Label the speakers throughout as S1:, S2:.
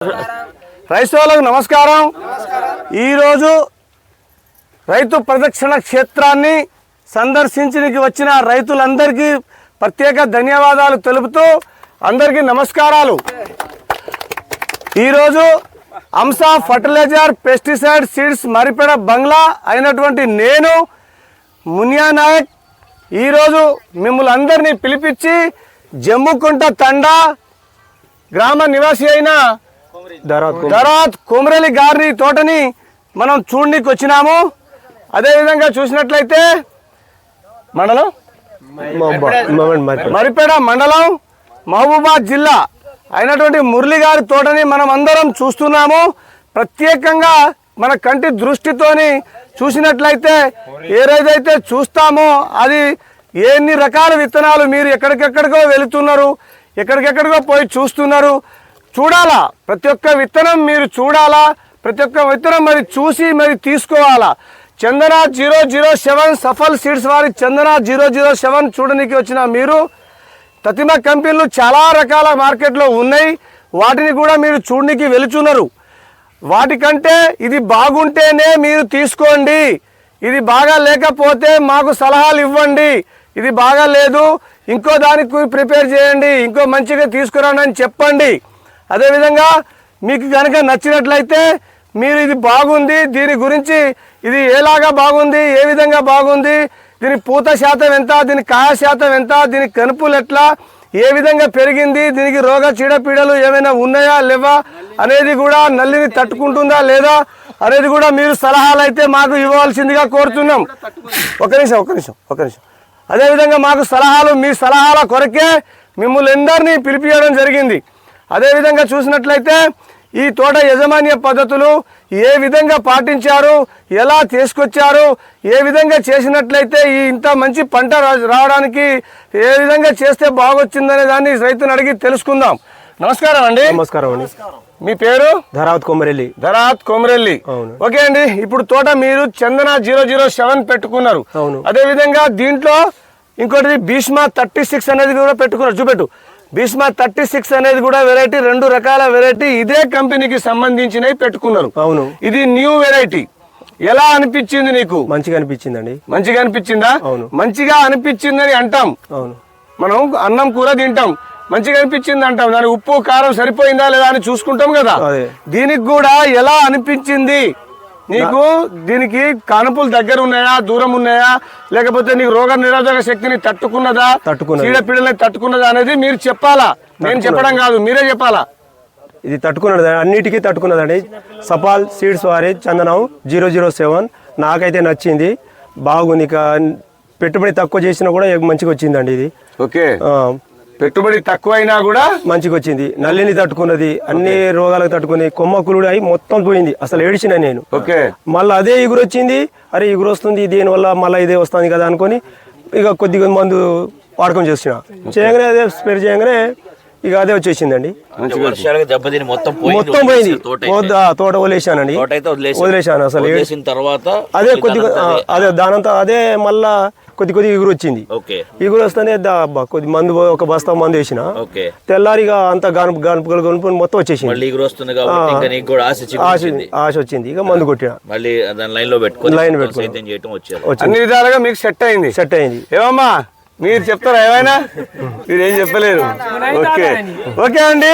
S1: రైతులకు నమస్కారం. ఈరోజు రైతు ప్రదక్షిణ క్షేత్రాన్ని సందర్శించడానికి వచ్చిన రైతులందరికీ ప్రత్యేక ధన్యవాదాలు తెలుపుతూ అందరికీ నమస్కారాలు. ఈరోజు అంసా ఫర్టిలైజర్ పెస్టిసైడ్ సీడ్స్ మరిపెడ బంగ్లా అయినటువంటి నేను మునియా నాయక్ ఈరోజు మిమ్మల్ని అందరినీ పిలిపించి జమ్ముకుంట తండా గ్రామ నివాసి అయిన దరాత్ కొమరేలి గారి తోటని మనం చూడడానికి వచ్చినాము. అదేవిధంగా చూసినట్లయితే మండలం మరిపేడ మండలం మహబూబాద్ జిల్లా అయినటువంటి మురళి గారి తోటని మనం అందరం చూస్తున్నాము. ప్రత్యేకంగా మన కంటి దృష్టితోని చూసినట్లయితే ఏదైతే చూస్తామో అది ఎన్ని రకాల విత్తనాలు మీరు ఎక్కడికెక్కడికో వెళుతున్నారు, ఎక్కడికెక్కడికో పోయి చూస్తున్నారు. చూడాలా, ప్రతి ఒక్క విత్తనం మీరు చూడాలా, ప్రతి ఒక్క విత్తనం మరి చూసి మరి తీసుకోవాలా. చందన 007 సఫల్ సీడ్స్ వారి చందన 007 చూడడానికి వచ్చిన మీరు తతిమ కంపెనీలు చాలా రకాల మార్కెట్లో ఉన్నాయి, వాటిని కూడా మీరు చూడడానికి వెళుతున్నారు. వాటికంటే ఇది బాగుంటేనే మీరు తీసుకోండి, ఇది బాగా లేకపోతే మాకు సలహాలు ఇవ్వండి, ఇది బాగా లేదు ఇంకో దానికి ప్రిపేర్ చేయండి, ఇంకో మంచిగా తీసుకురండి అని చెప్పండి. అదేవిధంగా మీకు కనుక నచ్చినట్లయితే మీరు ఇది బాగుంది, దీని గురించి ఇది ఎలాగా బాగుంది, ఏ విధంగా బాగుంది, దీని పూత శాతం ఎంత, దీని కాయ శాతం ఎంత, దీని కనుపులు ఎట్లా, ఏ విధంగా పెరిగింది, దీనికి రోగ చీడపీడలు ఏమైనా ఉన్నాయా లేవా అనేది కూడా, నల్లిని తట్టుకుంటుందా లేదా అనేది కూడా మీరు సలహాలు అయితే మాకు ఇవ్వవలసిందిగా కోరుతున్నాం. ఒక నిమిషం. అదేవిధంగా మాకు సలహాలు, మీ సలహాల కొరకే మిమ్మల్ని అందరినీ పిలిపించడం జరిగింది. అదేవిధంగా చూసినట్లయితే ఈ తోట యజమాన్య పద్ధతులు ఏ విధంగా పాటించారు, ఎలా తీసుకొచ్చారు, ఏ విధంగా చేసినట్లయితే ఈ ఇంత మంచి పంట రావడానికి ఏ విధంగా చేస్తే బాగొచ్చిందనే దాన్ని రైతుని అడిగి తెలుసుకుందాం. నమస్కారం అండి.
S2: నమస్కారం అండి.
S1: మీ పేరు?
S2: దరాత్ కొమరెల్లి.
S1: ఓకే అండి. ఇప్పుడు తోట మీరు చందన 007 పెట్టుకున్నారు. అదే విధంగా దీంట్లో ఇంకోటి భీష్మ 36 అనేది కూడా పెట్టుకున్నారు. చూపెట్టు. భీష్మ 36 అనేది కూడా వెరైటీ, 2 రకాల వెరైటీ ఇదే కంపెనీకి సంబంధించినవి పెట్టుకున్నారు.
S2: అవును.
S1: ఇది న్యూ వెరైటీ. ఎలా అనిపించింది నీకు?
S2: మంచిగా అనిపించిందండి.
S1: మంచిగా అనిపించిందా?
S2: అవును.
S1: మంచిగా అనిపించిందని అంటాం.
S2: అవును.
S1: మనం అన్నం కూర తింటాం, మంచిగా అనిపించింది అంటాం, దాని ఉప్పు కారం సరిపోయిందా లేదా అని చూసుకుంటాం కదా. దీనికి కూడా ఎలా అనిపించింది నీకు? దీనికి కానుపులు దగ్గర ఉన్నాయా, దూరం ఉన్నాయా, లేకపోతే నీకు రోగ నిరోధక శక్తిని తట్టుకున్నదా, చీడపీడల్ని తట్టుకున్నదా అనేది మీరు చెప్పాలా, నేను చెప్పడం కాదు, మీరే చెప్పాలా.
S2: ఇది తట్టుకున్నది, అన్నిటికీ తట్టుకున్నదండి. సఫల్ సీడ్స్ వారి చందనం 007 నాకైతే నచ్చింది, బాగుంది. పెట్టుబడి తక్కువ చేసినా కూడా మంచిగా వచ్చిందండి ఇది.
S1: ఓకే. పెట్టుబడి తక్కువ అయినా కూడా
S2: మంచిగా వచ్చింది. నల్లిని తట్టుకున్నది, అన్ని రోగాలకు తట్టుకుని కొమ్మకులుడు అయి మొత్తం పోయింది. అసలు ఏడిచిన నేను. మళ్ళీ అదే ఇగురు వచ్చింది, అరే ఇగురు వస్తుంది దీనివల్ల మళ్ళీ ఇదే వస్తుంది కదా అనుకుని ఇక కొద్దిగా మందు వాడకం చేయగానే అదే స్ప్రే చేయగానే ఇక అదే వచ్చేసిందండి. మొత్తం పోయింది. తోట వదిలేసానండి, వదిలేసాను. అసలు అదే కొద్దిగా అదే దానంతా అదే మళ్ళా కొద్ది ఇగురు వచ్చింది. ఇగురు వస్తేనే కొద్ది మందు, ఒక బస్తా మందు వేసిన తెల్లారిగా అంత గనుపు మొత్తం వచ్చేసింది. ఆశ వచ్చింది, ఇక మందు కొట్టిన లైన్ పెట్టుకుని
S1: అన్ని విధాలుగా మీకు సెట్ అయింది. ఏమమ్మా మీరు చెప్తారా? ఏమైనా మీరేం చెప్పలేరు. ఓకే అండి.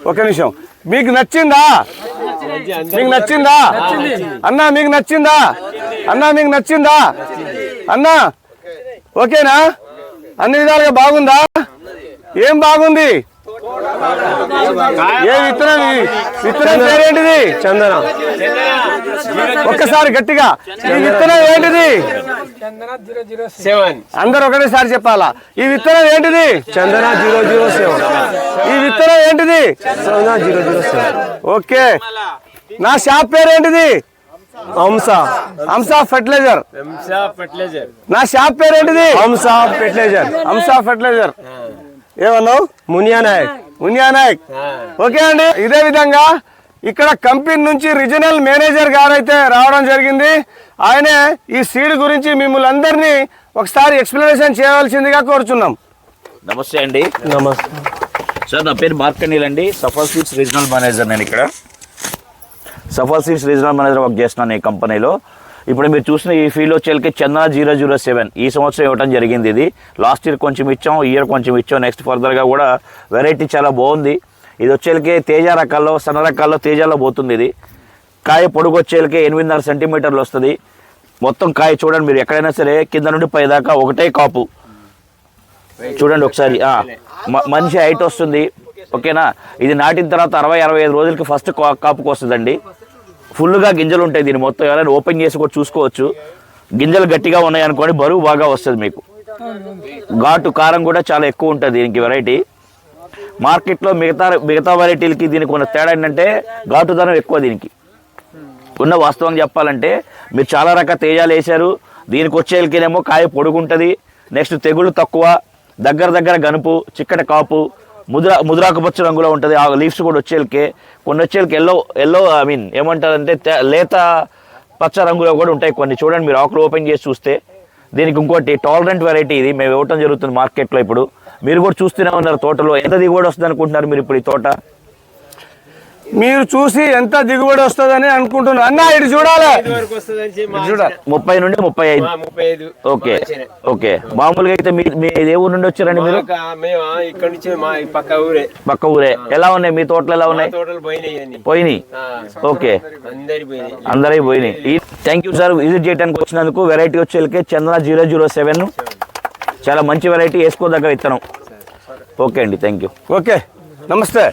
S1: ఒక నిమిషం. మీకు నచ్చిందా? అన్నా మీకు నచ్చిందా? అన్నా ఓకేనా? అన్ని విధాలుగా బాగుందా? ఏం బాగుంది? ఏ విత్తనం పేరేంటిది? చందన. ఒక్కసారి గట్టిగా, ఈ విత్తనం ఏంటిది? అందరు ఒకటేసారి చెప్పాలా. ఈ విత్తనం ఏంటిది? చందన 007. ఈ విత్తనం ఏంటిది? చందన 007. ఓకే. నా షాప్ పేరేంటిది? అంసా ఫర్టిలైజర్. నా షాప్ పేరేంటిది? అంసా ఫర్టిలైజర్. ఏమన్నావు? మునియా నాయక్. ఓకే అండి. ఇదే విధంగా ఇక్కడ కంపెనీ నుంచి రీజనల్ మేనేజర్ గారు అయితే రావడం జరిగింది. ఆయనే ఈ సీడ్ గురించి మిమ్మల్ని అందరినీ ఒకసారి ఎక్స్ప్లెనేషన్ చేయవలసిందిగా కోరుచున్నాం.
S3: నమస్తే అండి.
S2: నమస్తే.
S3: సార్ నా పేరు మార్కండీల్ అండి, సఫల్ సీడ్స్ రీజనల్ మేనేజర్. నేను ఇక్కడ Safal seeds regional manager work చేస్తున్నాను ఈ కంపెనీలో. ఇప్పుడు మీరు చూసిన ఈ ఫీల్డ్ వచ్చేకి చందన 007 ఈ సంవత్సరం ఇవ్వడం జరిగింది. ఇది లాస్ట్ ఇయర్ కొంచెం ఇచ్చాం, ఈ ఇయర్ కొంచెం ఇచ్చాం. నెక్స్ట్ ఫర్దర్గా కూడా వెరైటీ చాలా బాగుంది. ఇది వచ్చేకి తేజ రకాల్లో, సన్న రకాల్లో తేజాలో పోతుంది. ఇది కాయ పొడుగు వచ్చేకి 8.5 సెంటీమీటర్లు వస్తుంది. మొత్తం కాయ చూడండి మీరు, ఎక్కడైనా సరే కింద నుండి పై దాకా ఒకటే కాపు చూడండి ఒకసారి. మంచి హైట్ వస్తుంది. ఓకేనా, ఇది నాటిన తర్వాత 60-65 రోజులకి ఫస్ట్ కాపుకి వస్తుందండి. ఫుల్గా గింజలు ఉంటాయి. దీన్ని మొత్తం ఎవరైనా ఓపెన్ చేసి కూడా చూసుకోవచ్చు. గింజలు గట్టిగా ఉన్నాయి అనుకోండి, బరువు బాగా వస్తుంది మీకు. ఘాటు కారం కూడా చాలా ఎక్కువ ఉంటుంది దీనికి వెరైటీ. మార్కెట్లో మిగతా వెరైటీలకి దీనికి ఉన్న తేడా ఏంటంటే ఘాటుదనం ఎక్కువ దీనికి ఉన్న. వాస్తవం చెప్పాలంటే మీరు చాలా రకాల తేజాలు వేశారు, దీనికి వచ్చేకేమో కాయ పొడుగుంటుంది. నెక్స్ట్ తెగుళ్ళు తక్కువ, దగ్గర గనుపు, చిక్కటి కాపు, ముద్రాకుపచ్చ రంగులో ఉంటుంది. ఆ లీవ్స్ కూడా వచ్చేకే కొన్ని వచ్చేకి ఎల్లో ఏమంటారంటే లేత పచ్చ రంగులో కూడా ఉంటాయి కొన్ని. చూడండి మీరు ఆకులు ఓపెన్ చేసి చూస్తే. దీనికి ఇంకోటి టాలరెంట్ వెరైటీ ఇది మేము ఇవ్వటం జరుగుతుంది మార్కెట్లో. ఇప్పుడు మీరు కూడా చూస్తూనే ఉన్నారు తోటలో ఎంత దిగుబడి వస్తుంది అనుకుంటున్నారు మీరు ఇప్పుడు ఈ తోట?
S1: మీరు చూసి ఎంత దిగుబడి వస్తుందని అనుకుంటున్నారు అన్న. ఇటు చూడాలి,
S3: 30 నుండి 35. Okay okay. మామూలుగా అయితే మీ ఏ ఊరు నుండి వచ్చారండి మీరు?
S2: ఇక్కడ నుంచి
S3: పక్క ఊరే. ఎలా ఉన్నాయి మీ తోటలు? ఎలా ఉన్నాయి? పోయినాయి. ఓకే, అందరూ పోయినాయి. థ్యాంక్ యూ సార్ విజిట్ చేయడానికి వచ్చినందుకు. వెరైటీ వచ్చేకే చందన 007 చాలా మంచి వెరైటీ, వేసుకోదగ్గ విత్తనం. ఓకే అండి, థ్యాంక్ యూ.
S1: ఓకే, నమస్తే.